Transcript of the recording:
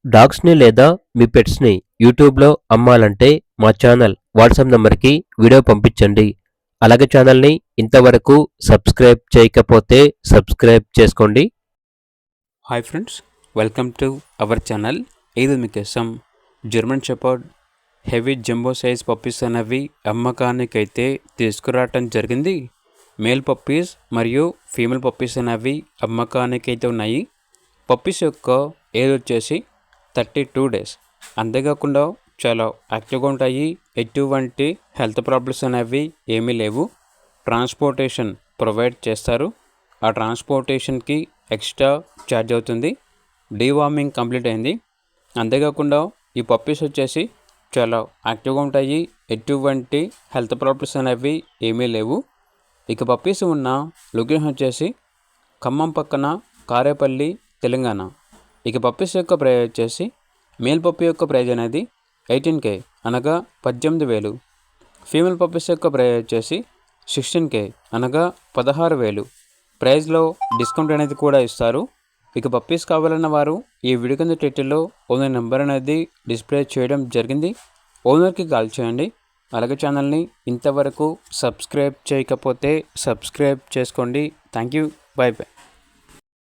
డాగ్స్‌ని లేదా మీ పెట్స్‌ని యూట్యూబ్‌లో అమ్మాలంటే మా ఛానల్ వాట్సాప్ నంబర్‌కి వీడియో పంపించండి. అలాగే ఛానల్‌ని ఇంతవరకు సబ్స్క్రైబ్ చేయకపోతే సబ్స్క్రైబ్ చేసుకోండి. Hi friends, welcome to our channel. ఇది మీకోసం German shepherd heavy jumbo size puppies అనేవి అమ్మకానికైతే తీసుకురావటం జరిగింది. మేల్ పప్పీస్ మరియు ఫీమేల్ పప్పీస్ అనేవి అమ్మకానికైతే ఉన్నాయి. పప్పీస్ యొక్క ఏజ్ వచ్చేసి 32 డేస్. అంతేకాకుండా చాలా యాక్టివ్గా ఉంటాయి. ఎటువంటి హెల్త్ ప్రాబ్లమ్స్ అనేవి ఏమీ లేవు. ట్రాన్స్పోర్టేషన్ ప్రొవైడ్ చేస్తారు. ఆ ట్రాన్స్పోర్టేషన్కి ఎక్స్ట్రా ఛార్జ్ అవుతుంది. డీవార్మింగ్ కంప్లీట్ అయింది. అంతేకాకుండా ఈ పప్పీస్ వచ్చేసి చాలా యాక్టివ్గా ఉంటాయి. ఎటువంటి హెల్త్ ప్రాబ్లమ్స్ అనేవి ఏమీ లేవు. ఇక పప్పీస్ ఉన్న లొకేషన్ వచ్చేసి ఖమ్మం పక్కన కారేపల్లి, తెలంగాణ. ఇక పప్పీస్ యొక్క ప్రైజ్ వచ్చేసి మేల్ పప్పీ యొక్క ప్రైజ్ అనేది 18K అనగా 18,000. ఫీమేల్ పప్పీస్ యొక్క ప్రైజ్ వచ్చేసి 16K అనగా 16,000. ప్రైజ్లో డిస్కౌంట్ అనేది కూడా ఇస్తారు. ఇక పప్పీస్ కావాలన్న వారు ఈ వీడియో కింద టైటిల్లో ఓనర్ నెంబర్ అనేది డిస్ప్లే చేయడం జరిగింది. ఓనర్కి కాల్ చేయండి. అలాగే ఛానల్ని ఇంతవరకు సబ్స్క్రైబ్ చేయకపోతే సబ్స్క్రైబ్ చేసుకోండి. Thank you. By by.